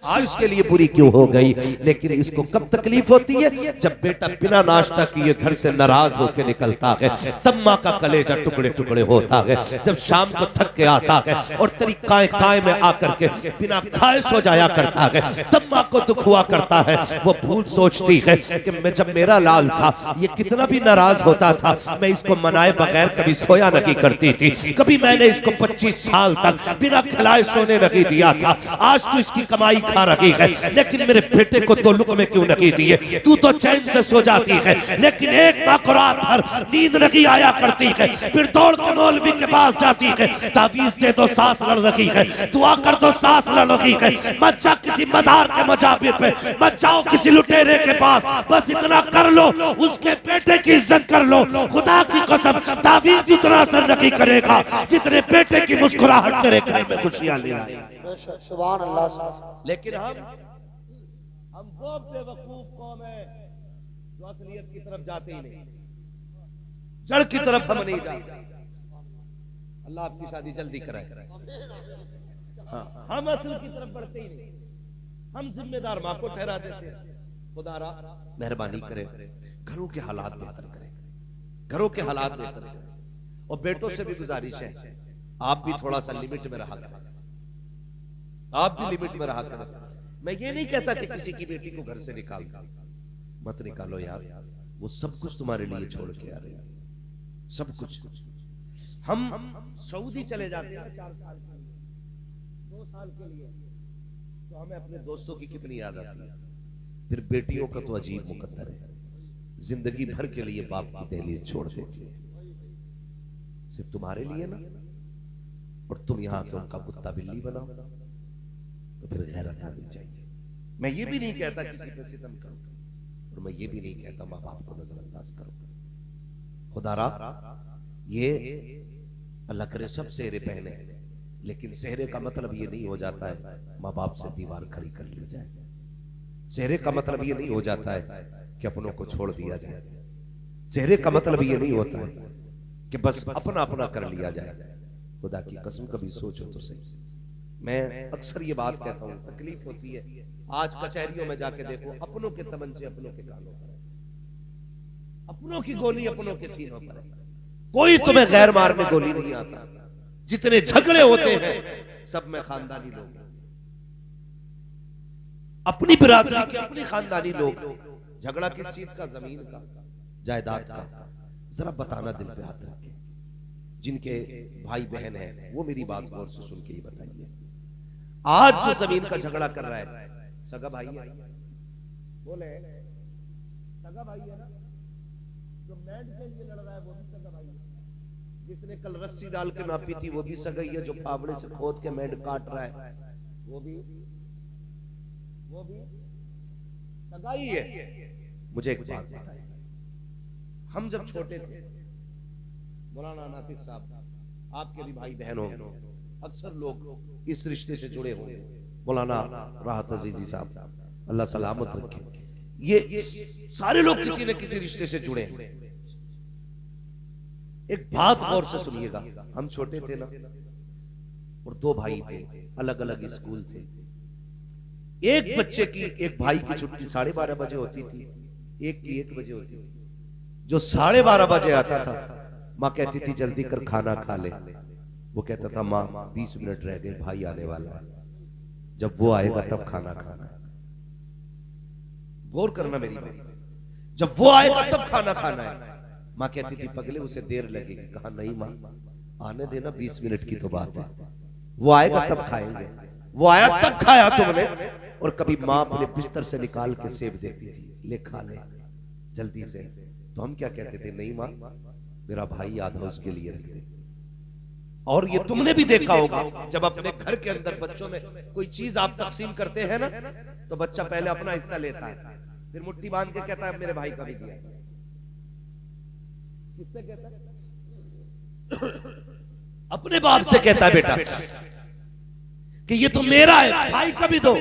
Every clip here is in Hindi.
आज इसके लिए बुरी क्यों हो गई। लेकिन इसको कब तकलीफ होती है, जब बेटा बिना नाश्ता किए घर से नाराज होकर निकलता है, तब माँ का कलेजा टुकड़े टुकड़े होता है। जब शाम को थक के आता है और तेरी काय काय में आकर के बिना खाए सो जाया करता है, तब माँ को दुख हुआ करता है। वो भूल सोचती है कि मैं जब मेरा लाल था ये कितना भी नाराज होता था, मैं इसको मनाए बगैर कभी सोया नहीं करती थी, कभी मैंने इसको 25 साल तक बिना खिलाए सोने नहीं दिया था। आज तो इसकी कमाई खा रही है, लेकिन मेरे बेटे को तो लुक़्मे क्यों नहीं दिए। तू तो चैन से सो जाती है, लेकिन एक माँ को रात भर नींद नहीं आया करती है, फिर दौड़ के मौलवी के पास जाती है, तावीज़ दे दो सांस लड़ रही है, दुआ कर दो सांस लड़ रही है। मत जा किसी मजार के मजाबिर पे, मत जाओ किसी लुटेरे के पास, बस इतना कर लो उसके बेटे की इज्जत कर लो। खुदा की कसम तावीज़ उतना असर नहीं करेगा जितने बेटे की मुस्कुराहट तेरे घर में खुशियां ले आए। सुभान अल्लाह। लेकिन हम वो बेवकूफ कौम है जो असलियत की तरफ जाते ही नहीं, जड़ की तरफ हम नहीं जाते। अल्लाह आपकी शादी जल्दी कराए। हाँ, हम असल की तरफ बढ़ते ही नहीं, हम जिम्मेदार माँ को ठहरा देते हैं। खुदा मेहरबानी करे, घरों के हालात बेहतर करे, घरों के हालात बेहतर करे। और बेटों से भी गुजारिश है, आप भी थोड़ा सा लिमिट में रहा करें, आप भी लिमिट में रहा करें। मैं ये नहीं कहता कि किसी की बेटी को घर से निकाल दो, मत निकालो यार, वो सब कुछ तुम्हारे लिए छोड़ के आ रहे हैं, सब कुछ। हम सऊदी चले जाते हैं 4 साल के लिए, 2 साल के लिए, तो हमें अपने दोस्तों की कितनी याद आती है। फिर बेटियों का तो अजीब मुकद्दर है, जिंदगी भर के लिए बाप की दहलीज छोड़ देती है, सिर्फ तुम्हारे लिए ना। और तुम यहाँ के उनका कुत्ता बिल्ली बनाओ, तो फिर गैरत आनी चाहिए। मैं ये भी नहीं कहता किसी पे सितम करो, और मैं ये भी नहीं कहता माँ बाप को नजरअंदाज करो। खुदारा ये अल्लाह करे सब सेहरे पहने, लेकिन सेहरे का मतलब ये नहीं हो जाता है माँ बाप से दीवार खड़ी कर ली जाए। सेहरे का मतलब ये नहीं हो जाता है कि अपनों को छोड़ दिया जाए। सेहरे का मतलब ये नहीं होता है कि बस अपना अपना कर लिया जाए। खुदा की कसम कभी सोचो तो सही। मैं अक्सर ये बात कहता हूँ, तकलीफ होती है। आज कचहरियों में जाके देखो, अपनों के तमंचे अपनों के कानों पर, अपनों की गोली अपनों के सीनों पर। कोई तुम्हें गैर मारने गोली नहीं आता। जितने झगड़े होते हैं सब में खानदानी लोग, अपनी बिरादरी के अपनी खानदानी लोग। झगड़ा किस चीज का? जमीन का, जायदाद का। जरा बताना दिल पे हाथ रख के, जिनके भाई बहन है वो मेरी बात गौर से सुन के ही बताइए। आज जो जमीन का झगड़ा कर रहा है, सगा भाई है? बोले सगा भाई है ना? जो मैंड के लिए लड़ रहा है वो भी सगा भाई है। जिसने कल रस्सी डाल के नापी थी वो भी सगा ही है। जो फावड़े से खोद के मैंड काट रहा है वो भी सगा ही है। मुझे एक बात बताइए, हम जब छोटे थे, मौलाना नातिक साहब आपके भी भाई बहन होंगे, अक्सर लोग इस रिश्ते से जुड़े होंगे, मौलाना राहत अजीजी साहब अल्लाह सलामत रखे। ये सारे लोग किसी न किसी रिश्ते से जुड़े हैं। एक बात गौर से सुनिएगा, हम छोटे थे ना, और 2 भाई थे, अलग अलग स्कूल थे। एक बच्चे की, एक भाई की छुट्टी 12:30 बजे होती थी, एक की 1 बजे होती थी। जो 12:30 बजे आता था, माँ कहती थी जल्दी कर खाना खा ले। वो कहता था माँ 20 मिनट रह गए, भाई आने वाला है, जब वो आएगा तब खाना खाना है। गौर करना मेरी बात, जब वो आएगा तब खाना खाना है। माँ कहती थी पगले उसे देर लगेगी। कहा नहीं माँ, आने देना, 20 मिनट की तो बात है, वो आएगा तब खाएंगे। वो आया तब खाया तुमने। और कभी माँ अपने बिस्तर से निकाल के सेब देती थी, ले खा ले जल्दी से। तो हम क्या कहते थे, नहीं माँ मेरा भाई आधा उसके लिए रख दे। और ये तुमने भी देखा होगा, जब अपने घर के अंदर बच्चों में कोई चीज आप तकसीम करते हैं ना, तो बच्चा पहले अपना हिस्सा लेता है, फिर मुट्ठी बांध के कहता है मेरे भाई का भी दिया। किससे कहता है? अपने बाप से कहता है बेटा कि ये तो मेरा है, भाई का भी दो।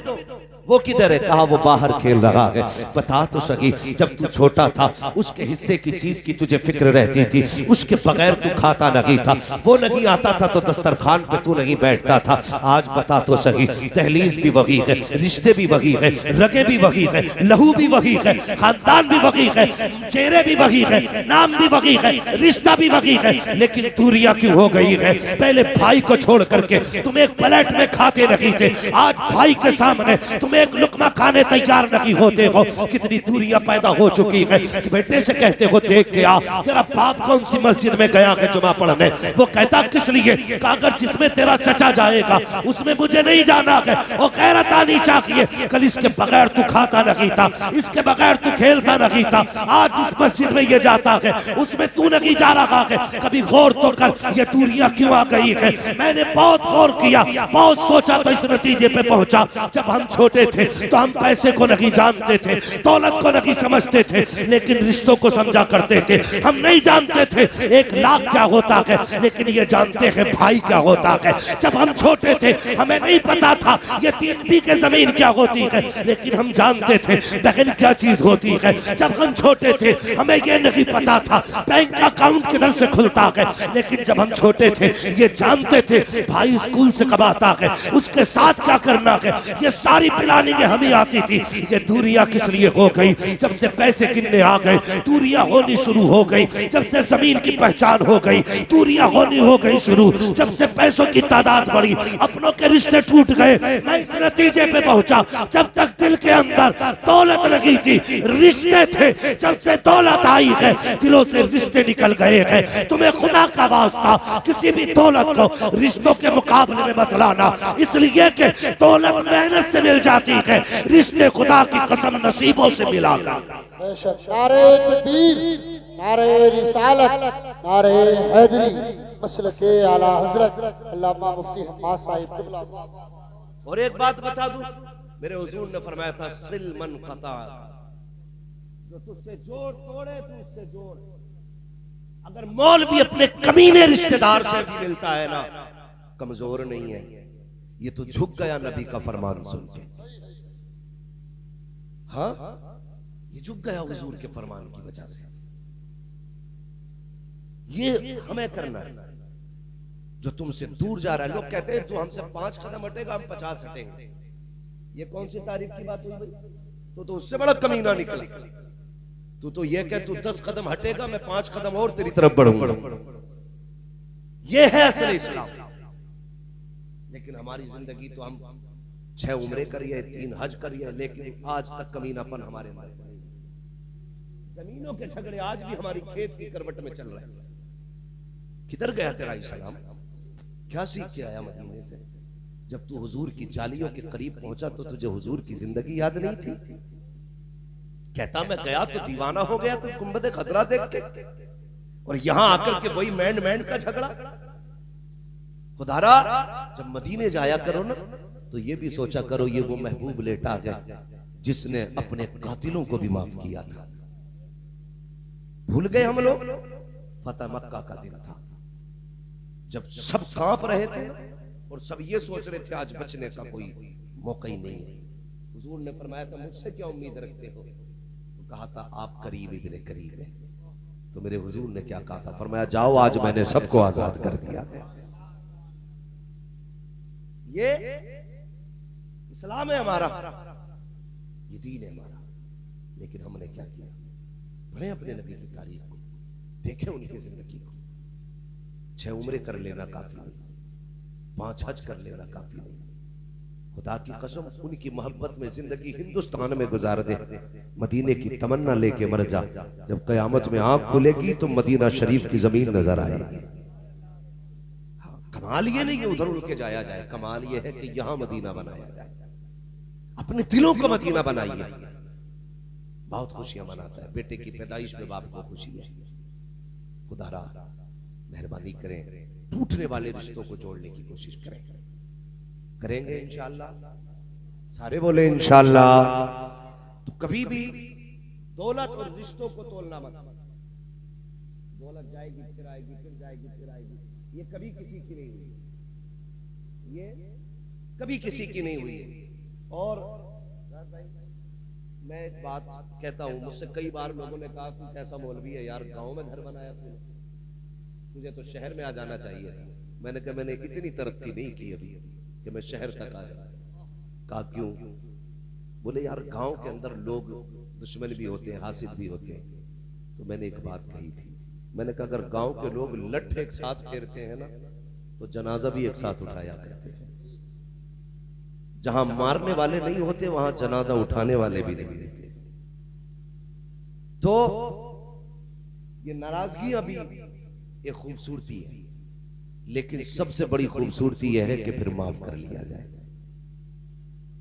वो किधर है? कहा वो बाहर खेल रहा है। बता तो सही, जब तू छोटा था उसके हिस्से की चीज की तुझे फिक्र रहती थी, उसके बगैर तू खाता नहीं था। वो नहीं आता था तो दस्तरखान पे तू नहीं बैठता था। आज बता तो सही, दहलीज भी वही है, रिश्ते भी वही है, रगे भी वही है, लहू भी वही है, खानदान भी वही है, चेहरे भी वही है, नाम भी वही है, रिश्ता भी वही है, लेकिन दूरियां क्यों हो गई है? पहले भाई को छोड़ करके तुम एक प्लेट में खाते नहीं थे, आज भाई के सामने तुम एक लुकमा खाने तैयार नहीं होते हो। कितनी दूरियां पैदा हो चुकी है कि बेटे से कहते हो देख के आ, तेरा बाप कौन सी मस्जिद में गया है जुमा पढ़ने? वो कहता किस लिए? अगर जिसमें तेरा चचा जाएगा उसमें मुझे नहीं जाना है। वो गैरत आनी चाहिए। कल इसके बगैर तू खाता नहीं था, इसके बगैर तू खेलता नहीं था, आज इस मस्जिद में ये जाता है उसमें तू नहीं जा रहा है। कभी गौर तो कर, ये दूरियां क्यों आ गई है? मैंने बहुत गौर किया, बहुत सोचा तो इस नतीजे पे पहुंचा, जब हम छोटे थे तो हम पैसे को नहीं जानते थे, दौलत को नहीं समझते थे, लेकिन रिश्तों को समझा करते थे। हम नहीं जानते थे 1 लाख क्या होता है, लेकिन ये जानते हैं भाई क्या होता है। जब हम छोटे थे हमें नहीं पता था ये 3 बीघे जमीन क्या होती है, लेकिन हम जानते थे बहन क्या चीज होती है। जब हम छोटे थे हमें ये नहीं पता था बैंक का अकाउंट किधर से खुलता है, लेकिन जब हम छोटे थे ये जानते थे भाई स्कूल से कब आता है, उसके साथ क्या करना है, ये सारी प्लानिंग हमें आती थी। ये दूरियां किस लिए हो गई? जब से पैसे गिनने आ गए दूरियां होनी शुरू हो गई, जब से जमीन की पहचान हो गई दूरियां होनी हो गई शुरू, जब से पैसों की तादाद बढ़ी अपनों के रिश्ते टूट गए। मैं इस नतीजे पे पहुंचा, जब तक दिल के अंदर दौलत लगी थी रिश्ते थे, जब से दौलत आई है दिलों से रिश्ते निकल गए हैं। तुम्हें खुदा का वास्ता किसी भी दौलत को रिश्तों के मुकाबले में मत लाना, इसलिए कि दौलत मेहनत से मिल जाती है, रिश्ते खुदा की कसम नसीबों से मिला कर। बेशक। नारे तकबीर, नारे रिसालत, नारे हैदरी, मसलके आला हजरत अल्लामा मुफ्ती हम्माद साहिब क़िबला। और एक बात बता दूं, मेरे हुजूर ने फरमाया था सिल मन कता, जो तुझसे जोड़ तोड़े तू उससे जोड़। अगर मौलवी अपने कमीने रिश्तेदार से भी मिलता है ना, कमजोर नहीं है, ये तो झुक गया नबी का फरमान सुन के। हाँ, ये झुक गया हुजूर के फरमान की वजह से। ये हमें करना है। जो तुमसे दूर जा रहा है, लोग कहते हैं तू हमसे 5 कदम हटेगा हम 50 हटेंगे। ये कौन सी तारीफ की बात हुई भाई? तो उससे बड़ा कमीना निकला। तू तो ये कह तू 10 कदम हटेगा मैं 5 कदम और तेरी तरफ बढ़ूंगा। ये है असल इस्लाम। लेकिन हमारी जिंदगी तो हम 6 उम्रें करिए, 3 हज करिए, लेकिन आज तक कमीनापन हमारे अंदर से नहीं। जमीनों के झगड़े आज भी हमारी खेत की करवट में चल रहे हैं। किधर गया तेरा इस्लाम? क्या सीख के आया मदीने से? जब तू हुजूर की जालियों के करीब पहुंचा तो तुझे हुजूर की जिंदगी याद नहीं थी? कहता मैं गया तो दीवाना हो गया तो गुंबद खजरा देख के, और यहां आकर के वही मैंड का झगड़ा। खुदारा जब मदीने जाया करो ना तो ये भी सोचा करो ये वो महबूब लेटा है जिसने अपने कातिलों को भी माफ किया था। भूल गए हम लोग? फतह मक्का का दिन था जब सब कांप रहे थे और सब ये सोच रहे थे आज बचने का कोई मौका ही नहीं है। हुजूर ने फरमाया था मुझसे क्या उम्मीद रखते हो? तो कहा था आप करीब इब्ने करीब है। तो मेरे हुजूर ने क्या कहा था? फरमाया जाओ आज मैंने सबको आजाद कर दिया। ये इस्लाम है हमारा, ये दीन है हमारा। लेकिन हमने क्या किया? पढ़े अपने नबी की तारीख को, देखें उनकी जिंदगी को। 6 उम्रें कर लेना काफी नहीं, 5 हज कर लेना काफी नहीं। खुदा की कसम उनकी मोहब्बत में जिंदगी हिंदुस्तान में गुजार दे, मदीने की तमन्ना लेके मर जा। जब कयामत में आंख खुलेगी तो मदीना शरीफ की जमीन नजर आएगी। कमाल ये नहीं है उधर उड़ के जाया जाए, कमाल ये है कि यहां मदीना बनाया जाए। अपने दिलों को मदीना बनाइए। बहुत खुशियां मनाता है, बेटे की पैदाइश में बाप को खुशी है। खुदारा मेहरबानी करें, टूटने वाले रिश्तों को जोड़ने की कोशिश करें। करेंगे इंशाअल्लाह, सारे बोले इंशाअल्लाह। तो कभी भी दौलत और रिश्तों को तोलना मत। दौलत जाएगी फिर आएगी, फिर जाएगी फिर आएगी, ये कभी किसी की नहीं हुई, ये कभी किसी की नहीं हुई। और मैं एक बात कहता हूं, मुझसे कई बार लोगों ने कहा तू कैसा मौलवी है यार, गांव में घर बनाया तूने, तुझे तो शहर में आ जाना चाहिए था। मैंने कहा मैंने इतनी तरक्की नहीं की अभी कि मैं शहर तक आ जाऊं। कहा क्यों? बोले यार गांव के अंदर लोग दुश्मन भी होते हैं, हासिद भी होते हैं। तो मैंने एक बात कही थी, मैंने कहा अगर गांव के लोग लठ एक साथ फेरते हैं ना तो जनाजा भी एक साथ उठाया करते हैं। जहां मारने वाले नहीं होते वहां जनाजा उठाने वाले भी नहीं देते। तो ये नाराजगी अभी एक खूबसूरती है, लेकिन सबसे बड़ी खूबसूरती यह है कि फिर माफ कर लिया जाए,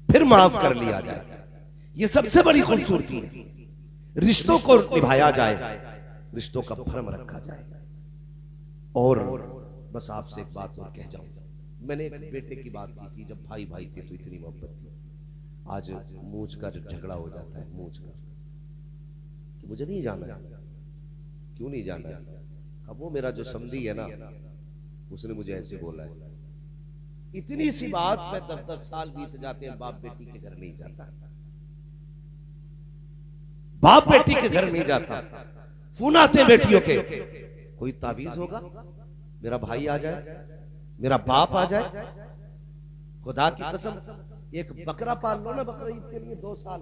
फिर माफ कर लिया जाए। ये सबसे बड़ी खूबसूरती है। रिश्तों को निभाया जाए, रिश्तों का भरम रखा जाए। और बस आपसे एक बात और कह जाऊं, मैंने एक बेटे की बात की थी, जब भाई भाई थे तो इतनी मोहब्बत थी। आज मूंछ का झगड़ा हो जाता है, मूंछ का कि मुझे नहीं जाना। क्यों नहीं जाना? अब वो मेरा जो समधी है ना, उसने मुझे ऐसे बोला है। इतनी सी बात पे 10-10 साल बीत जाते हैं, बाप बेटी के घर नहीं जाता, बाप बेटी के घर नहीं जाता। फोन आते हैं बेटियों के, कोई तावीज होगा, मेरा भाई आ जाए, मेरा बाप आ जाए। खुदा की कसम, एक बकरा पाल लो ना बकरा ईद के लिए 2 साल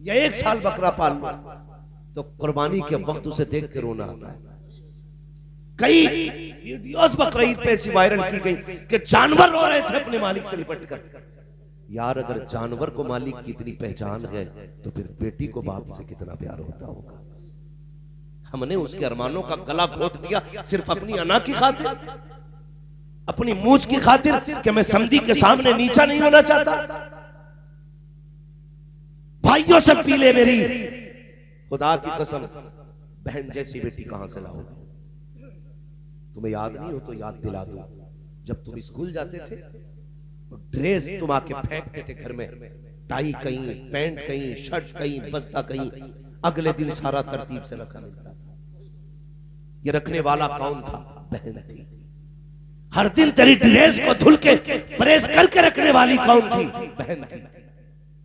या 1 साल बकरा पाल लो तो कुर्बानी के वक्त उसे देख के रोना आता है। कई वीडियोस बकरा ईद पे ऐसी वायरल की गई कि जानवर रो रहे थे अपने मालिक से लिपट कर। यार अगर जानवर को मालिक की इतनी पहचान है तो फिर बेटी को बाप से कितना प्यार होता होगा। हमने उसके अरमानों का गला घोट दिया सिर्फ अपनी अना की खातिर, अपनी मूंछ की खातिर कि मैं समधी के सामने नीचा नहीं होना चाहता। भाइयों से पीले मेरी, खुदा की कसम बहन जैसी बेटी कहां से लाओगे? तुम्हें याद नहीं हो तो याद दिला दो, जब तुम स्कूल जाते थे ड्रेस तुम आके फेंकते थे घर में, टाई कहीं, पैंट कहीं, शर्ट कहीं, बस्ता कहीं, अगले दिन सारा तरतीब से रखा मिलता था। ये रखने वाला कौन था? बहन थी। हर दिन तेरी ड्रेस को धुल के प्रेस करके रखने वाली कौन थी? बहन थी।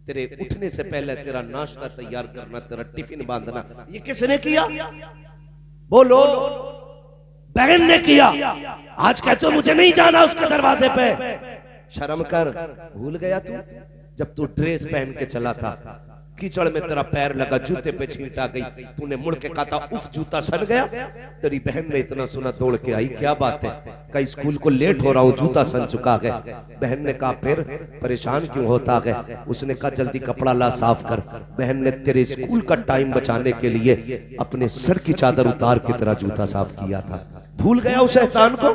तेरे उठने से पहले तेरा नाश्ता तैयार करना, तेरा टिफिन बांधना, ये किसने किया? बोलो, बहन ने किया। आज कहते हो मुझे नहीं जाना उसके दरवाजे पे। शर्म कर, भूल गया तू? जब तू ड्रेस पहन के चला था, कीचड़ में तेरा पैर लगा, जूते पे छींट आ गई, तूने मुड़ के कहा था उफ जूता सन गया। तेरी बहन ने इतना सुना दौड़ के आई, क्या बात है? कहीं स्कूल को लेट हो रहा हूं, जूता सन चुका है। बहन ने कहा फिर परेशान क्यों होता है? उसने कहा जल्दी कपड़ा ला साफ कर। बहन ने तेरे स्कूल का टाइम बचाने के लिए अपने सर की चादर उतार के तेरा जूता साफ किया था। भूल गया उस एहसान को?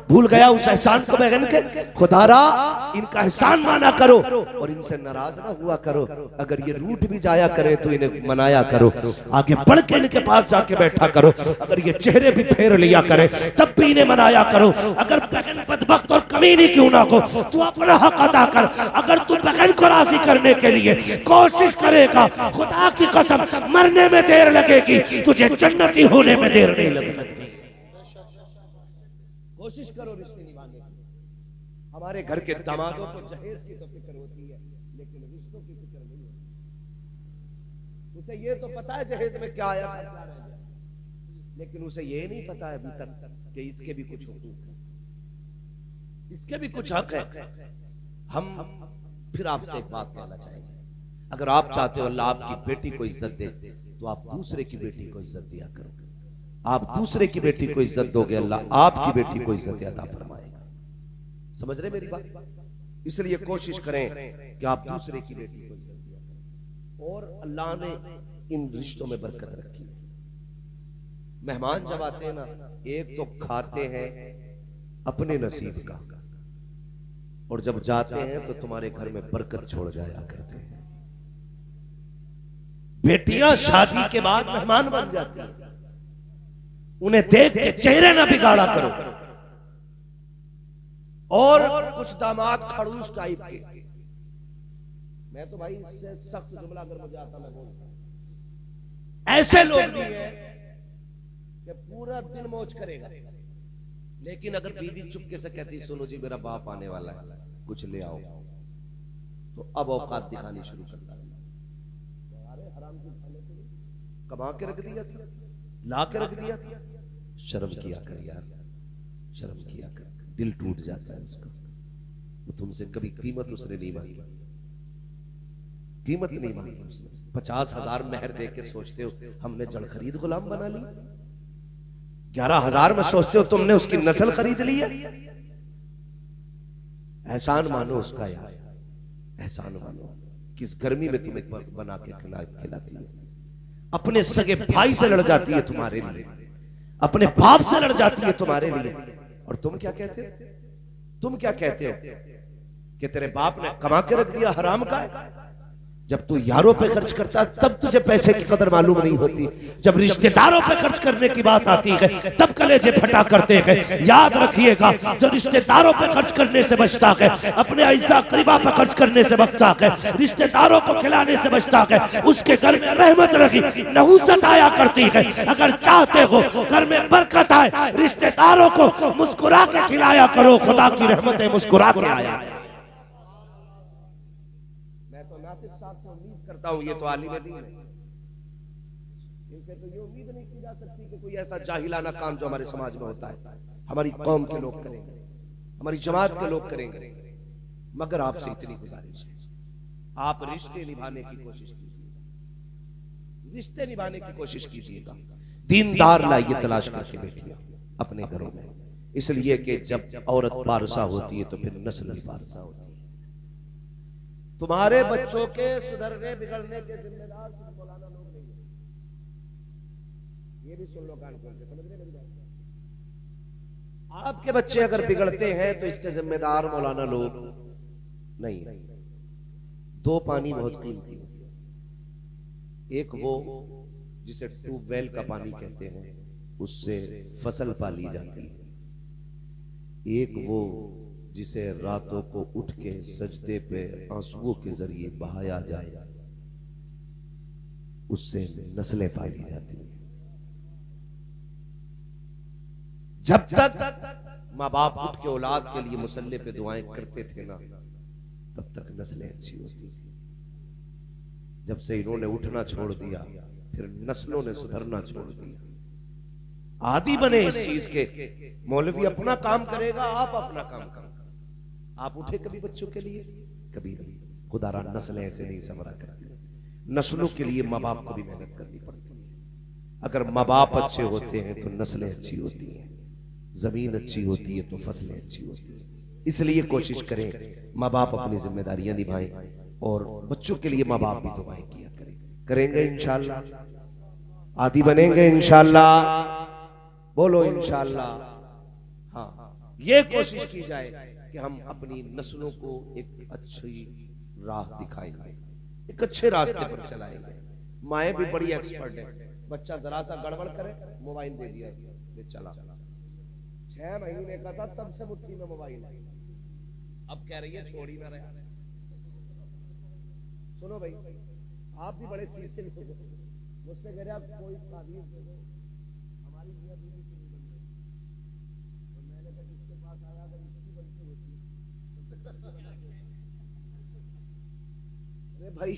भूल गया उस एहसान को बहन के? खुदारा इनका एहसान माना करो और इनसे नाराज ना हुआ करो। अगर ये रूठ भी जाया करे तो इन्हें मनाया करो, आगे बढ़ के इनके पास जाके बैठा करो। अगर ये चेहरे भी फेर लिया करे तब भी इन्हें मनाया करो। अगर बहन बदबख्त और कमीनी क्यों ना हो, तू अपना हक अदा कर। अगर तू बहन को राजी करने के लिए कोशिश करेगा, खुदा की कसम मरने में देर लगेगी, तुझे जन्नती होने में देर नहीं लग सकती। कोशिश करो रिश्ते निभाने की। हमारे घर के दामादों को जहेज की तो फिक्र होती है, लेकिन रिश्तों की फिक्र नहीं होती। उसे ये तो पता है जहेज में क्या आया था, क्या रह गया, लेकिन उसे ये नहीं पता है अभी तक कि इसके भी कुछ हुकूक है, इसके भी कुछ हक है। हम फिर आपसे एक बात कहना चाहेंगे, अगर आप चाहते हो अल्लाह आपकी बेटी को इज्जत दे तो आप दूसरे की बेटी को इज्जत दिया करो। आप दूसरे की बेटी को इज्जत दोगे, अल्लाह आपकी बेटी को इज्जत अता फरमाएगा। समझ रहे मेरी बात? इसलिए कोशिश करें कि आप दूसरे की बेटी को इज्जत दिया करें। और अल्लाह ने इन रिश्तों में बरकत रखी है। मेहमान जब आते हैं ना, एक तो खाते हैं अपने नसीब का, और जब जाते हैं तो तुम्हारे घर में बरकत छोड़ जाया करते हैं। बेटियां शादी के बाद मेहमान बन जाती हैं, उन्हें देख के चेहरे ना बिगाड़ा करो। और कुछ दामाद खड़ूस टाइप के, मैं तो भाई इससे सख्त जुमला अगर मुझे आता मैं बोलता, ऐसे लोग भी हैं कि पूरा दिन मौज करेगा, लेकिन अगर बीवी चुपके से कहती सुनो जी मेरा बाप आने वाला है कुछ ले आओ, तो अब औकात दिखानी शुरू करता है। हराम के खाने के लिए, कमा के रख दिया था, ला के रख दिया था। शर्म किया कर यार, शर्म किया कर, दिल टूट जाता है उसका। वो तुमसे कभी कीमत उसने नहीं मांगी, कीमत नहीं मांगी उसने। 50,000 मेहर दे के सोचते हो हमने जड़ खरीद गुलाम बना ली, 11,000 में सोचते हो तुमने उसकी नस्ल खरीद ली है। एहसान मानो उसका यार, एहसान मानो कि इस गर्मी में तुम्हें बना के खिलाती है। अपने सगे भाई से लड़ जाती है तुम्हारे लिए, अपने बाप से लड़ जाती है तुम्हारे लिए, और तुम क्या कहते हो? तुम क्या कहते हो कि तेरे बाप ने कमा के रख दिया हराम का? जब तू यारों पे खर्च करता तब तुझे पैसे की कदर मालूम नहीं होती, जब रिश्तेदारों पे खर्च करने की बात आती है तब कलेजे फटा करते हैं। याद रखिएगा, जो रिश्तेदारों पे खर्च करने से बचता है, अपने अइज़ा करीबा पे खर्च करने से बचता है, रिश्तेदारों को खिलाने से बचता है, उसके घर में रहमत रखी नहुसत आया करती है। अगर चाहते हो घर में बरकत आए, रिश्तेदारों को मुस्कुरा के खिलाया करो, खुदा की रहमतें मुस्कुरा के आया। साहब से उम्मीद करता हूं, ये तो आलिम दीन है, इनसे तो ये उम्मीद नहीं की जा सकती कि कोई ऐसा जाहिलाना काम जो हमारे समाज में होता है हमारी कौम के लोग करेंगे, हमारी जमात के लोग करेंगे। मगर आपसे इतनी गुजारिश है, आप रिश्ते निभाने की कोशिश कीजिएगा, रिश्ते निभाने की कोशिश कीजिएगा। दीनदार लाइए तलाश करके बेटियां अपने घरों में, इसलिए कि जब औरत पारसा होती है तो फिर नस्ल भी पारसा होती है। तुम्हारे बच्चों के सुधरने बिगड़ने के जिम्मेदार सिर्फ मौलाना लोग नहीं है, ये भी सुन लो कान खोल के, समझ रहे मेरी बात? आपके बच्चे अगर बिगड़ते हैं तो इसके जिम्मेदार मौलाना लोग नहीं है। दो पानी बहुत कीमती होते हैं, एक वो जिसे ट्यूबवेल का पानी कहते हैं, उससे फसल पाली जाती है, एक वो जिसे रातों को उठ के सजदे पे आंसुओं के जरिए बहाया जाए, उससे नस्लें पाली जाती हैं। जब तक माँ बाप उठ के औलाद के लिए मुसल्ले पे दुआएं करते थे ना, तब तक नस्लें अच्छी होती थी। जब से इन्होंने उठना छोड़ दिया, फिर नस्लों ने सुधरना छोड़ दिया। आदी बने इस चीज के, मौलवी अपना काम करेगा, आप अपना काम करो। आप उठे कभी बच्चों के लिए? कभी नहीं। खुदारा नस्लें ऐसे नहीं संवरा करती, नस्लों के लिए माँ बाप को भी मेहनत करनी पड़ती है। अगर माँ बाप अच्छे होते हैं तो नस्लें अच्छी होती हैं, जमीन अच्छी होती है तो फसलें अच्छी होती हैं। इसलिए कोशिश करें माँ बाप अपनी जिम्मेदारियां निभाएं, और बच्चों के लिए माँ बाप भी दुआएं किया करें। करेंगे इंशाअल्लाह, आदी बनेंगे इंशाअल्लाह, बोलो इंशाअल्लाह। हाँ, ये कोशिश की जाए कि हम अपनी नस्लों को एक अच्छी राह दिखाएंगे, एक अच्छे रास्ते पर चलाएंगे। माएँ भी बड़ी एक्सपर्ट है, बच्चा जरा सा गड़बड़ करे मोबाइल दे दिया, ये चला। 6 महीने का था तब से मुट्ठी में मोबाइल है, अब कह रही है छोड़ ही ना रहे। सुनो भाई, आप भी बड़े सीधे लोग हो, मुझसे कह रहे आप कोई ताबीज दे दो, हमारी मियां बीवी की नहीं बन रही, तो मैंने कहा इसके पास आया अगर इसकी बनती होती। अरे भाई,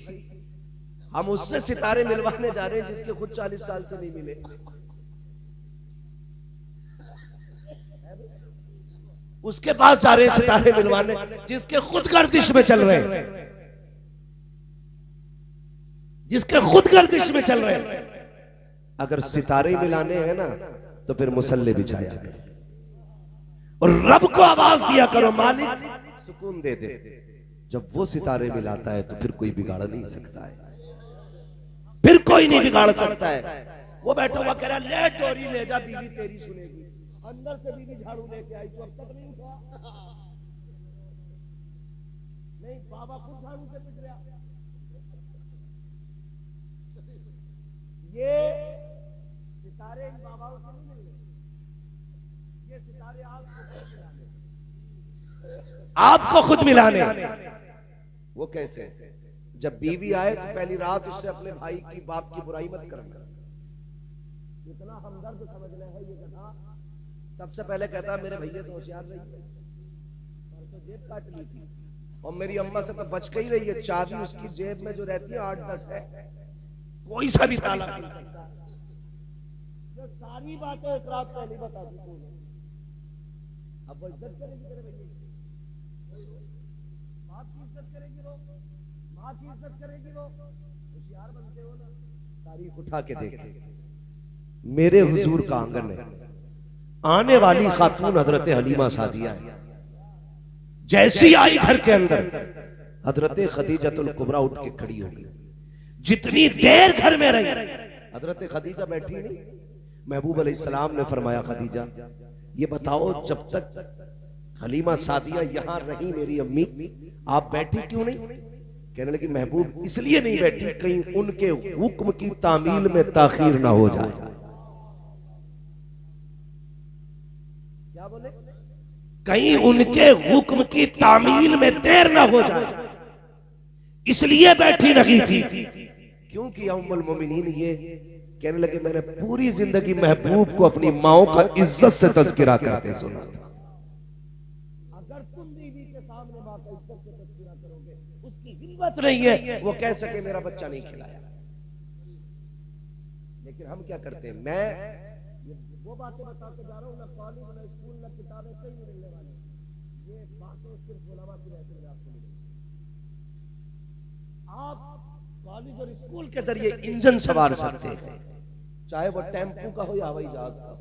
हम उससे सितारे मिलवाने जा रहे हैं जिसके खुद 40 साल से नहीं मिले। उसके पास जा रहे हैं सितारे मिलवाने जिसके खुद गर्दिश में चल रहे हैं, जिसके खुद गर्दिश में चल रहे हैं। अगर सितारे मिलाने हैं ना तो फिर मुसल्ले बिछाया करो और रब को आवाज दिया करो, मालिक सुकून दे दे। जब वो सितारे मिलाता है तो फिर कोई बिगाड़ नहीं सकता है, फिर कोई नहीं बिगाड़ सकता है। वो बैठा हुआ कह रहा ले डोरी ले जा, बीवी तेरी सुनेगी। अंदर से बीवी झाड़ू लेके आई तो अब तक नहीं उठा, नहीं बाबा खुद झाड़ू से पिट रहा। ये सितारे इन बाबाओं से नहीं मिल रहे, ये सितारे आपको खुद मिलाने। वो कैसे? जब बीवी आए तो पहली रात उससे अपने भाई की बाप की बुराई मत करना। इतना हमदर्द समझना है ये कथा। सबसे पहले कहता मेरे भैया से होशियार रही, परसों जेब काट ली थी और मेरी अम्मा से तो बच के ही रही है। चाबी उसकी जेब में जो रहती है 8-10 है, कोई सा भी ताला खुल सकता है। जो सारी बातें एक रात पहले बता दी तूने, अब वो इज्जत करेगी तेरे भैया की? बाप की इज्जत करेगी वो, माँ की इज्जत करेगी वो? होशियार बनते हो ना, तारीख उठा के देखे। मेरे हुजूर का आंगन है, आने वाली खातून हजरत हलीमा सादिया है। जैसी आई घर के अंदर, हजरत खदीजतुल कुबरा उठ के खड़ी हो गई। जितनी देर घर में रही, हजरत खदीजा बैठी नहीं। महबूब अलैहिस्सलाम ने फरमाया, खदीजा ये बताओ, जब तक हलीमा सादिया यहां रही मेरी अम्मी, आप बैठी क्यों नहीं? कहने लगी, महबूब इसलिए नहीं बैठी कहीं उनके हुक्म की तामील में ताखीर ना हो जाए। क्या बोले? कहीं उनके हुक्म की तामील में देर ना हो जाए, इसलिए बैठी नहीं थी। क्योंकि उम्मुल मोमिनीन ये कहने लगे, मैंने पूरी जिंदगी महबूब को अपनी माओ का इज्जत से तज़किरा करते सुना था। अगर तुम बीवी के सामने मां का इज्जत से तज़किरा करोगे, उसकी हिम्मत नहीं है वो कह सके मेरा बच्चा नहीं खिलाया। लेकिन हम क्या करते हैं, मैं वो बातें बताते जा रहा हूँ, ना कॉलेज ना स्कूल ना किताबें कहीं नहीं मिलने वाली, ये बातें सिर्फ उलमा की रहती है आपको मिलेगी। आप कॉलेज और स्कूल के जरिए इंजन सवार सकते हैं, चाहे वो टेम्पो का हो या हवाई जहाज का,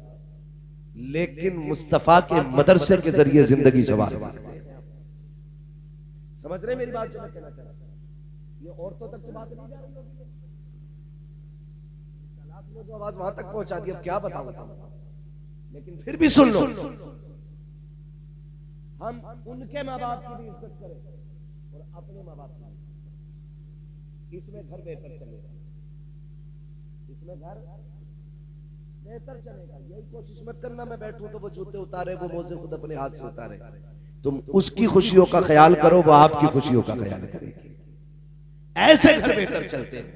लेकिन मुस्तफा के मदरसे के जरिए जिंदगी सवार सकते हैं। समझ रहे मेरी बात? जो मैं कहना चाह रहा हूं, ये औरतों तक की बात नहीं जा रही होगी, आपने जो आवाज वहां तक पहुंचा दी, अब क्या बताऊं। लेकिन फिर भी सुन लो, हम उनके माँ बाप की भी इज्जत करें और अपने माँ बाप की भी। इसमें घर बेहतर चलेगा, इसमें घर बेहतर चलेगा। यही कोशिश मत करना मैं बैठूं तो वो जूते उतारे, वो मोजे खुद अपने हाथ से उतारे। तुम उसकी खुशियों का ख्याल करो, वो आपकी खुशियों का ख्याल करेगी। ऐसे घर बेहतर चलते हैं।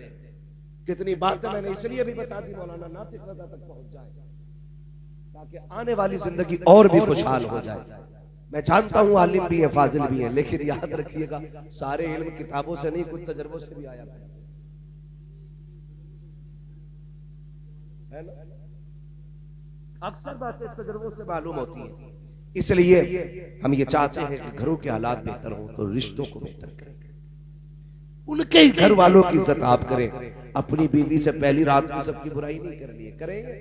कितनी बातें मैंने इसलिए भी बता दी, मौलाना नातिक रज़ा तक पहुंच जाए, ताकि आने वाली जिंदगी और भी खुशहाल हो जाए। मैं जानता हूं आलिम भी है, फाजिल भी है, लेकिन याद रखिएगा सारे इल्म किताबों से नहीं, कुछ तजर्बों से भी आया है ना। अक्सर बातें तजर्बों से मालूम होती है। इसलिए हम ये चाहते हैं कि घरों के हालात बेहतर हो तो रिश्तों को बेहतर करें, उनके ही घर वालों की इज्जत आप करें। अपनी बीवी से पहली रात में सबकी बुराई नहीं करनी है। करेंगे?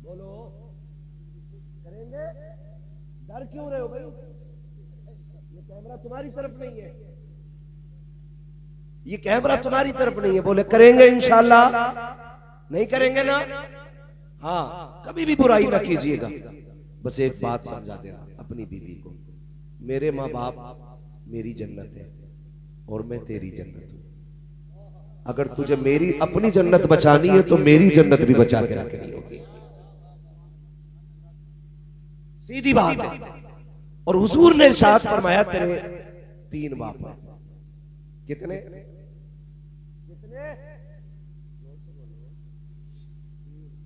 बोलो, करेंगे? डर क्यों रहे हो भाई? ये कैमरा तुम्हारी तरफ नहीं है, ये कैमरा तुम्हारी तरफ नहीं है। बोले करेंगे इंशाल्लाह। नहीं करेंगे ना? हाँ, कभी भी बुराई ना कीजिएगा। बस एक बात समझा देना अपनी बीवी को, मेरे माँ बाप मेरी जन्नत है और मैं तेरी जन्नत हूं। अगर तुझे मेरी अपनी जन्नत बचानी है तो मेरी जन्नत भी बचा के रखनी होगी। सीधी बात है। और हुजूर ने इरशाद फरमाया, तेरे 3 बाप हैं। कितने? कितने?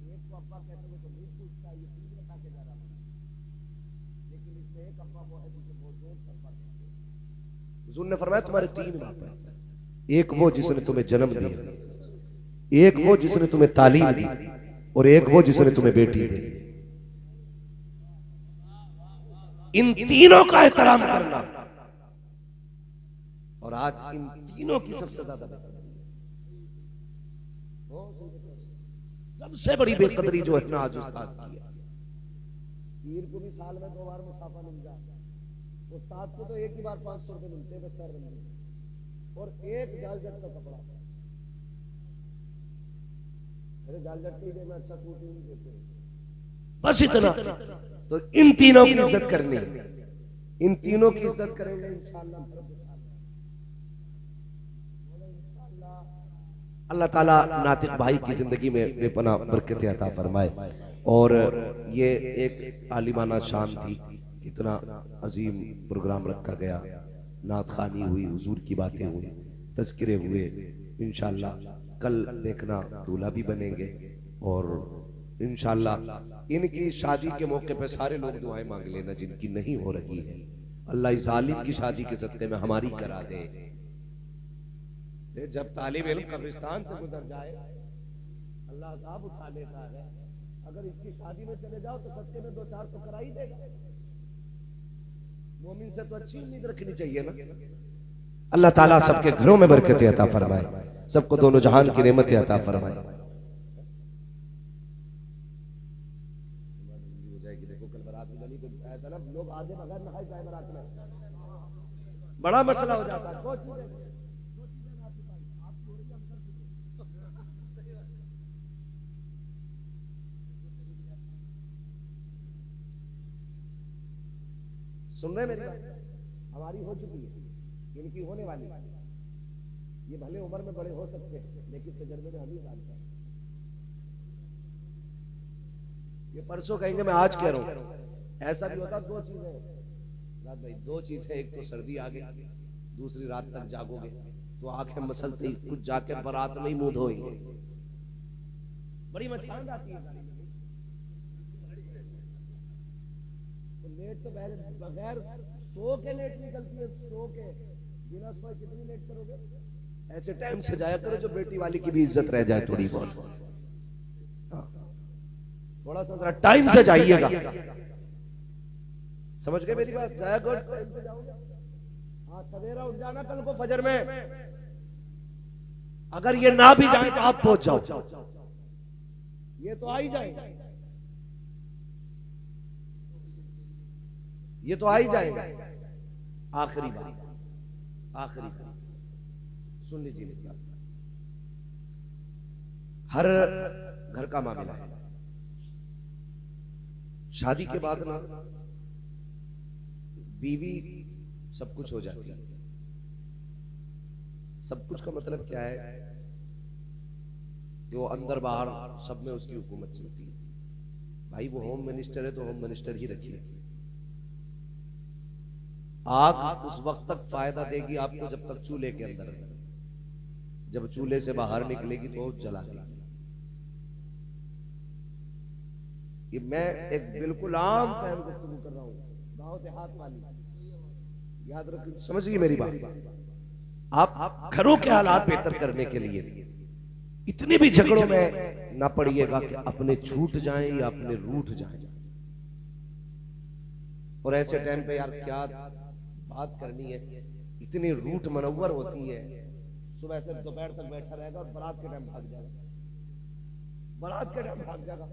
एक को अब्बा कहते हैं तो नहीं पूछता, ये 3 बता के जा रहा है, लेकिन इससे एक अब्बा वो है जिसे बहुत जोर से अब्बा कहते हैं। हुजूर ने फरमाया तुम्हारे 3 बाप हैं। एक वो जिसने तुम्हें जन्म दिया, एक वो जिसने तुम्हें तालीम दी, और एक वो जिसने तुम्हें बेटी दी। इन तीनों का एहतराम करना। और आज इन तीनों की सबसे ज्यादा सबसे बड़ी बेकदरी जो है ना आज उस्ताद की है। पीर को भी साल में 2 बार मुसाफा मिल जाए, उस्ताद को तो एक ही बार 500 रुपए मिलते हैं बस, और एक जालजट का कपड़ा। अरे जालजट ही देना, अच्छा सूट ही नहीं देते, बस इतना। तो इन तीनों की इज्जत करनी है, इन तीनों की इज्जत करेंगे इंशाअल्लाह। अल्लाह ताला नातिक भाई की जिंदगी में बेपनाह बरकत अता फरमाए। और ये एक आलिमाना शान थी, कितना अजीम प्रोग्राम रखा गया, नात खानी हुई, हुजूर की बातें हुई, तज़किरे हुए। इंशाअल्लाह कल देखना दूल्हा भी बनेंगे, और इंशाअल्लाह इनकी शादी के मौके पे सारे लोग दुआएं मांग लेना जिनकी नहीं हो रही है। अल्लाह इस आलिम की शादी के सदक़े में हमारी करा दे। जब तालिब इल्म कब्रिस्तान से गुजर जाए अल्लाह साहब उठा लेता है। अगर इसकी शादी में चले जाओ तो सत्य में 2-4 तो करा ही देगा। मोमिन से तो अच्छी उम्मीद रखनी चाहिए ना। अल्लाह ताला सबके घरों में बरकत अता फरमाए, सबको दोनों जहान की नेमत अता फरमाए। देखो कल बारात में गली पे ऐसा ना लोग आगे बगैर नहाए जाए बारात में, बड़ा मसला हो जाता है। दो चीजें सुन रहे मेरी बात? हमारी हो चुकी है, इनकी होने वाली है। ये भले उम्र में बड़े हो सकते हैं लेकिन तजर्बे में हम ही जानते हैं। ये परसों कहेंगे मैं आज कह रहा हूं। ऐसा भी होता। दो चीजें रात भाई, दो चीजें, एक तो सर्दी आ गई, दूसरी रात तक जागोगे तो आंखें मसलते ही कुछ जाके बारात में ही मुंह धोएंगे। बड़ी मचकान आती है। तो लेट तो बगैर सो के लेट निकलती है। सो के बिना सोए कितनी लेट करोगे? ऐसे टाइम से जाया करो जो बेटी वाली की भी इज्जत रह जाए थोड़ी बहुत। थोड़ा सा जरा टाइम से जाइएगा। समझ गए मेरी बात? जाया करो टाइम से जाओगे। हाँ, सवेरा उठ जाना कल को फजर में। अगर ये ना भी जाए तो आप पहुंच जाओ। ये तो आ ही जाएगा, ये तो आ ही जाएगा। आखिरी बात, आखिरी बात सुन लीजिए मेरी बात। हर घर का मामला है। शादी के बाद ना बीवी सब कुछ हो जाती है। सब कुछ का मतलब क्या है? जो अंदर बाहर सब में उसकी हुकूमत चलती है। भाई वो होम मिनिस्टर है तो होम मिनिस्टर ही रखिए। आग उस वक्त तक फायदा देगी आपको जब तक चूल्हे के अंदर है। जब चूल्हे से बाहर निकलेगी तो जला देगी। ये मैं एक बिल्कुल आम फहम गुफ्तगू कर रहा हूं, गांव देहात वाली। याद रखिए, समझिए मेरी बात। आप घरों के हालात बेहतर करने के लिए इतने भी झगड़ों में ना पड़िएगा कि अपने छूट जाएं या अपने रूठ जाएं। और ऐसे टाइम पे यार क्या बात करनी है, इतनी रूठ मनव्वर होती है। सुबह से दोपहर तक बैठा रहेगा और बारात के टाइम भाग जाएगा। बारात के टाइम भाग जाएगा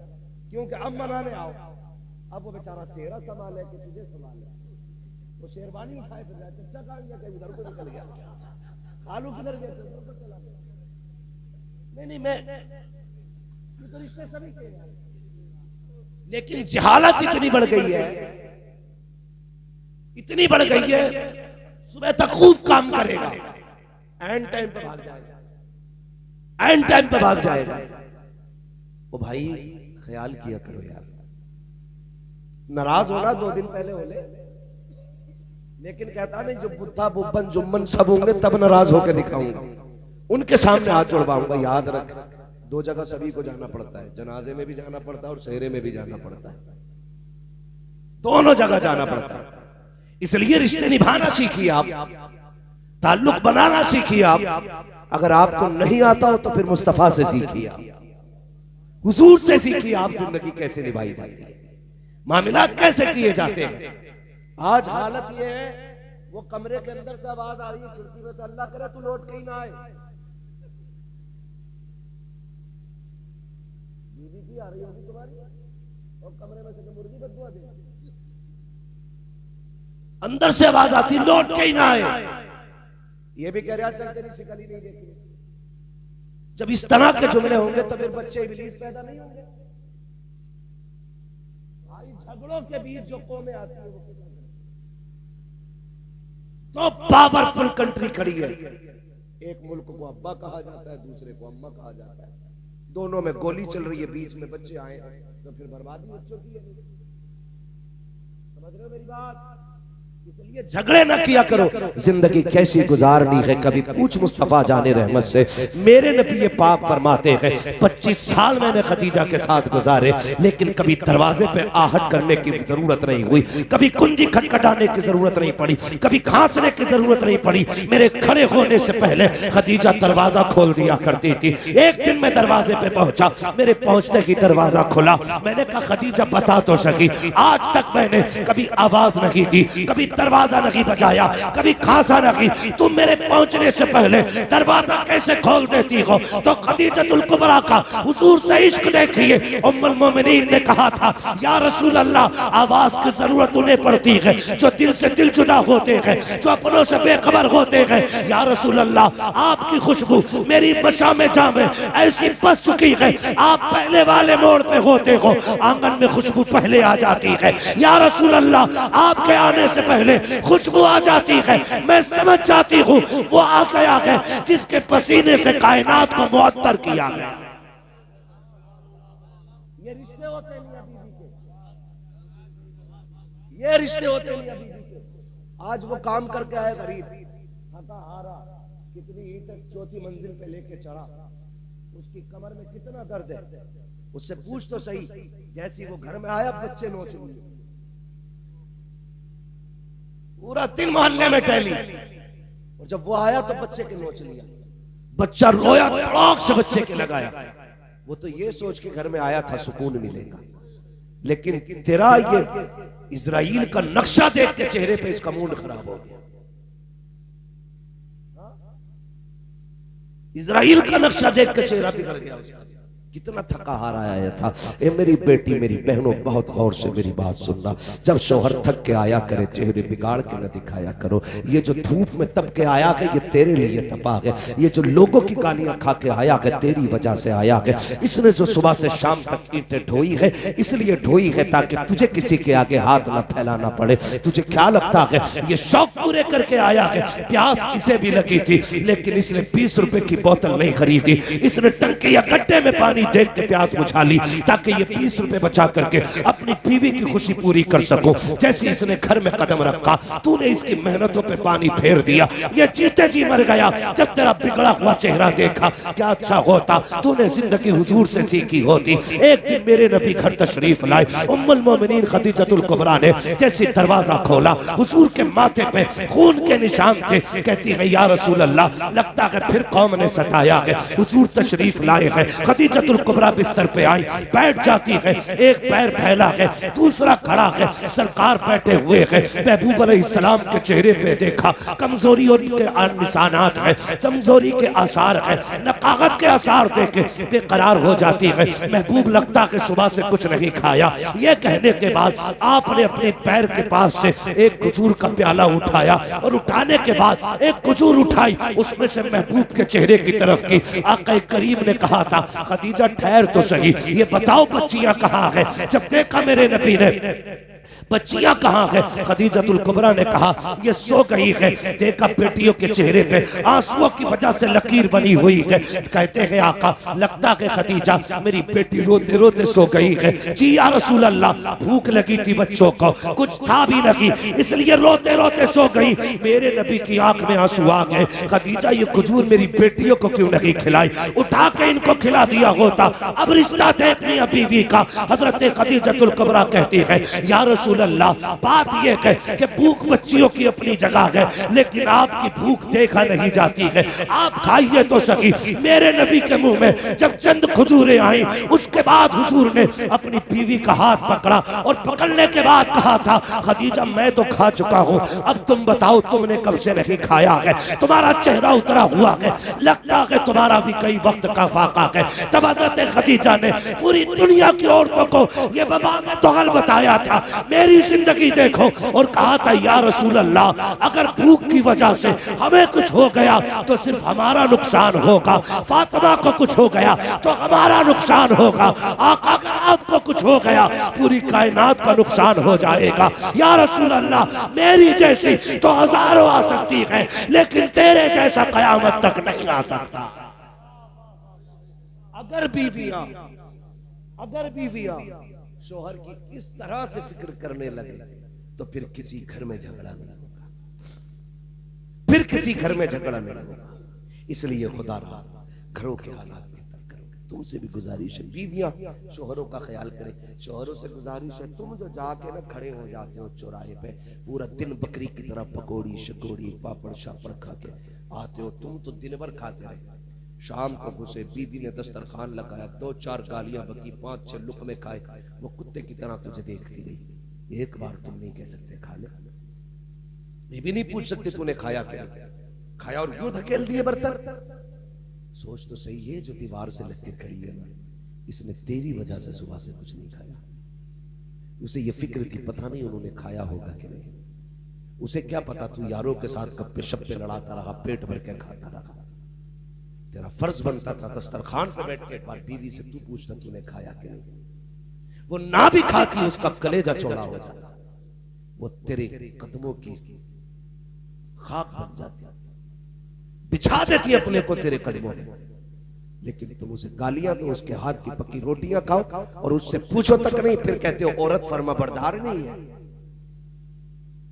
क्योंकि अब मनाने आओ। अब वो बेचारा सेहरा संभाल है कि तुझे संभाल है। वो शेरवानी उठाए फिर चच्चा कहाँ गया? कहीं उधर को निकल गया। आलू किधर गए? उधर को चला गया। नहीं मैं ये तो रिश्ते सभी के हैं, लेकिन जहालत इतनी बढ़ गई है, इतनी बढ़ गई है। सुबह तक खूब काम करेगा, एंड टाइम पे भाग जाएगा, एंड टाइम पे भाग जाएगा। ओ भाई ख्याल किया करो यार। नाराज होना 2 दिन पहले हो ले, लेकिन कहता नहीं जो बुद्धा बुब्बन जुम्मन सब होंगे तब नाराज होकर दिखाऊंगा, उनके सामने हाथ जोड़वाऊंगा। याद रख, 2 जगह सभी को जाना पड़ता है। जनाजे में भी जाना पड़ता है और सेहरे में भी जाना पड़ता है। दोनों जगह जाना पड़ता है। इसलिए रिश्ते निभाना सीखिए आप, ताल्लुक बनाना सीखिए आप। अगर आपको नहीं आता हो तो फिर मुस्तफा से सीखिए आप, हुजूर से सीखिए आप जिंदगी कैसे निभाई जाती है, मामलात कैसे किए जाते हैं। आज हालत ये है, वो कमरे के अंदर से आवाज आ रही है खिड़की में से, अल्लाह करे तू लौट के ही ना आए। बीवी की आ रही होगी तुम्हारी और कमरे में से मुर्गी बदुआ दे। अंदर से आवाज आती लौट के ही ना आए। ये भी कह रहा चल तेरी शिकल ही नहीं देखी। जब इस तरह के जुमले होंगे तो फिर बच्चे इब्लीस पैदा नहीं होंगे। भाई झगड़ों के बीच जो कौमें आती है वो तो पावरफुल कंट्री खड़ी है। एक मुल्क को अब्बा कहा जाता है, दूसरे को अम्मा कहा जाता है। दोनों में गोली चल रही है, बीच में बच्चे आए तो फिर बर्बादी बच्चों की है। समझ रहे हो मेरी बात? इसलिए झगड़े ना किया करो। जिंदगी कैसी गुजारनी है कभी पूछ मुस्तफा जाने रहमत से। मेरे नबी पाक फरमाते हैं 25 साल मैंने खदीजा के साथ गुजारे, लेकिन कभी दरवाजे पे आहट करने की जरूरत नहीं हुई, कभी कुंजी खटखटाने की जरूरत नहीं पड़ी, कभी खांसने की जरूरत नहीं पड़ी। मेरे खड़े होने से पहले खदीजा दरवाजा खोल दिया करती थी। एक दिन मैं दरवाजे पे पहुंचा, मेरे पहुंचते ही दरवाजा खुला। मैंने कहा खदीजा बता तो सकी, आज तक मैंने कभी आवाज नहीं दी, कभी दरवाजा नहीं बजाया, कभी खांसा नहीं, तुम मेरे पहुंचने से पहले दरवाजा कैसे खोल देती हो? तो खदीजतुल कुबरा का हुजूर से इश्क देखिए। उम्मुल मोमिनीन ने कहा था या रसूल अल्लाह, आवाज की जरूरत उन्हें पड़ती है जो दिल से दिल जुदा होते हैं, जो अपनों से बेखबर होते हैं। या रसूल अल्लाह, आपकी खुशबू मेरी मशामे जामे ऐसी बस चुकी है, आप पहले वाले मोड़ पे होते हो, आंगन में खुशबू पहले आ जाती है। या रसूल अल्लाह, आपके आने से पहले खुशबू आ जाती है, मैं समझ जाती हूँ वो आ गया है जिसके पसीने से कायनात को मुअत्तर किया गया। ये रिश्ते होते मियां बीवी के, ये रिश्ते होते मियां बीवी के। आज वो काम करके आए गरीब, थका हारा, कितनी ईंटें चौथी मंजिल पे लेके चढ़ा, उसकी कमर में कितना दर्द है, उससे पूछ तो सही। जैसी वो घर में आया बच्चे नोच लिए, पूरा दिन मोहल्ले में टहली, और जब वो आया तो बच्चे के नोच लिया। बच्चा रोया, तड़ाक से बच्चे के लगाया। वो तो ये सोच के घर में आया था सुकून मिलेगा, लेकिन तेरा ये इजराइल का नक्शा देख के चेहरे पे इसका मूड खराब हो गया। इजराइल का नक्शा देख के चेहरा बिगड़ गया उसका। कितना थका हारा आया था। ए मेरी बेटी, मेरी बहनों, बहुत गौर से मेरी बात सुनना। जब शौहर थक के आया करे, चेहरे बिगाड़ के न दिखाया करो। ये जो धूप में तप के आया है, ये तेरे लिए तपा है। ये जो लोगों की गालियां खा के आया है, तेरी वजह से आया है। इसने जो सुबह से शाम तक ईंटें ढोई है, इसलिए ढोई है ताकि तुझे किसी के आगे हाथ न फैलाना पड़े। तुझे क्या लगता है ये शौक पूरे करके आया है? प्यास इसे भी लगी थी, लेकिन इसने 20 रुपए की बोतल नहीं खरीदी। इसने टंकी या गड्ढे में पानी देख के प्यास बुझा ली ताकि ये 20 रुपए बचा करके अपनी बीवी की खुशी पूरी कर सको। जैसे इसने घर में कदम रखा, तूने इसकी मेहनतों पे पानी फेर दिया। ये जीते जी मर गया। जब तेरा बिगड़ा हुआ चेहरा देखा, क्या अच्छा होता तूने जिंदगी हुजूर से सीखी होती। एक दिन मेरे नबी घर तशरीफ लाए। उम्मुल मोमिनीन खदीजतुल कुबरा ने जैसे दरवाजा खोला, हुजूर के माथे पे खून के निशान थे। कहती है या रसूल अल्लाह, लगता है फिर कौम ने सताया है। हुजूर तशरीफ लाए हैं। खदीजतुल कुबरा बिस्तर पे आई, बैठ जाती है। एक पैर फैला है, दूसरा खड़ा है। सरकार बैठे हुए हैं। महबूब अलैहिस्सलाम के चेहरे पे देखा, कमजोरी के निशानात है, कमजोरी के आसार है, नकागत के आसार देखे बेकरार हो जाती है। महबूब लगता है सुबह से कुछ नहीं खाया। ये कहने के बाद आपने अपने पैर के पास से एक खजूर का प्याला उठाया, और उठाने के बाद एक खजूर उठाई, उसमें से महबूब के चेहरे की तरफ की। आका करीम ने कहा था खदीजा ठहर तो सही, ये बताओ बच्चियां कहाँ है? जब देखा मेरे नबी ने बच्चियां कहाँ है? खदीजतुल कुबरा ने कहा ये सो गई है। देखा बेटियों के चेहरे पे आंसुओं की वजह से लकीर बनी हुई है। कहते हैं आका, लगता है खदीजा मेरी बेटी रोते रोते सो गई है। जी या रसूल अल्लाह, भूख लगी थी बच्चों को, कुछ था भी नहीं, इसलिए रोते रोते सो गई। मेरे नबी की आंख में आंसू आ गए। खदीजा ये खजूर मेरी बेटियों को क्यों नहीं खिलाई? उठा के इनको खिला दिया होता। अब रिश्ता देखनी है बीवी का। हजरत खदीजतुल कुबरा कहती है या रसूल अल्लाह, बात यह है कि भूख बच्चियों की अपनी जगह है, लेकिन आपकी भूख देखा नहीं जाती है। आप खाइए तो सही। मेरे नबी के मुंह में जब चंद खजूरें आई, उसके बाद हुजूर ने अपनी बीवी का हाथ पकड़ा, और पकड़ने के बाद कहा था खदीजा मैं तो खा चुका हूँ, अब तुम बताओ तुमने कब से नहीं खाया है? तुम्हारा चेहरा उतरा हुआ है, लगता है तुम्हारा भी कई वक्त का फाका है। तब हजरत खदीजा ने पूरी दुनिया की औरतों को यह बबाल तौल बताया था, मेरी जिंदगी देखो, और कहा था या रसूल अल्लाह, अगर भूख की वजह से हमें कुछ हो गया तो सिर्फ हमारा नुकसान होगा। फातिमा को कुछ हो गया तो हमारा नुकसान होगा। आका अगर आपको कुछ हो गया पूरी कायनात का नुकसान हो जाएगा। या रसूल अल्लाह, मेरी जैसी तो हजारों आ सकती है, लेकिन तेरे जैसा कयामत तक नहीं आ सकता। अगर बीवियां शोहर की इस तरह से फिक्र करने लगे तो फिर किसी घर में झगड़ा नहीं। फिर किसी घर में झगड़ा नहीं होगा। इसलिए खुदा रहा घरों के हालात बेहतर करो। तुमसे भी गुजारिश है, बीवियां शोहरों का ख्याल करें। शोहरों से गुजारिश है, तुम जो जाके ना खड़े हो जाते हो चौराहे पे, पूरा दिन बकरी की तरह पकौड़ी शकौड़ी पापड़ शापड़ खा के आते हो, तुम तो दिन भर खाते रहे। शाम को घुसे, बीवी ने दस्तरखान लगाया, 2-4 गालियां बकी, 5-6 लुकमे खाए, वो कुत्ते की तरह तुझे देखती रही। एक बार तुम नहीं कह सकते खा ले, ये भी नहीं पूछ सकते तूने खाया क्या, खाया और यूं धकेल दिए बर्तन। सोच तो सही, ये जो दीवार से लग के खड़ी है ना, इसने तेरी वजह से सुबह से कुछ नहीं खाया। उसे ये फिक्र थी, पता नहीं उन्होंने खाया होगा कि नहीं। उसे क्या पता तू यारों के साथ गप्पे शप्पे लड़ाता रहा, पेट भर के खाता रहा। तेरा फर्ज बनता था दस्तरखान पे बैठ के एक बार बीवी से तू पूछता तूने खाया कि नहीं। वो ना भी खाती, उसका कलेजा चौड़ा हो जाता, वो तेरे कदमों की खाक बन जाती, बिछा देती अपने को तेरे कदमों में। लेकिन तुम उसे गालियां दो, उसके हाथ की पकी रोटियां खाओ और उससे पूछो तक नहीं, फिर कहते हो औरत फर्मा बरदार नहीं है,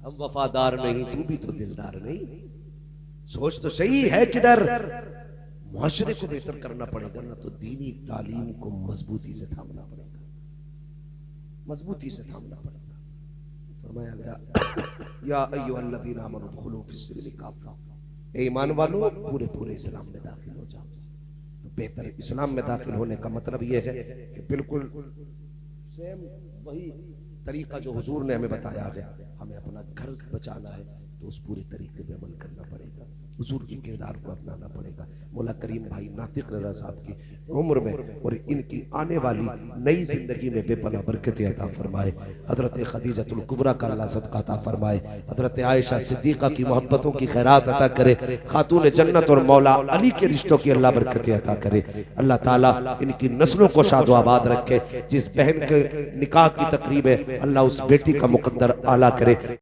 हम वफादार नहीं, तू भी तो दिलदार नहीं। सोच तो सही है किधर। मुआशरे को बेहतर करना पड़ेगा ना, तो दीनी तालीम को मजबूती से थामना पड़ेगा, मजबूती से थामना पड़ेगा। फरमाया गया या अय्युहल्लज़ीना आमनू उदखुलू फिस्सिल्मि काफ़ा, ए ईमान वालों पूरे पूरे इस्लाम में दाखिल हो जाओ। तो बेहतर इस्लाम में दाखिल होने का मतलब यह है कि बिल्कुल सेम वही तरीका जो हुजूर ने हमें बताया है, हमें अपना घर बचाना है तो उस पूरे तरीके पे अमल करना पड़ेगा, हुजूर के किरदार को अपनाना पड़ेगा। मौला करीम भाई नातिक रज़ा साहब की उम्र में और इनकी आने वाली नई जिंदगी में बेपनाह बरकतें अता फरमाए। हजरत खदीजतुल कुबरा का अल्लाह सदका अता फरमाए। हजरत आयशा सिद्दीका की मोहब्बतों की खैरात अता करे। खातून जन्नत और मौला अली के रिश्तों की अल्लाह बरकतें अता करे। अल्लाह ताला इनकी नस्लों को शादो आबाद रखे। जिस बहन के निकाह की तकरीब है, अल्लाह उस बेटी का मुकद्दर आला करे।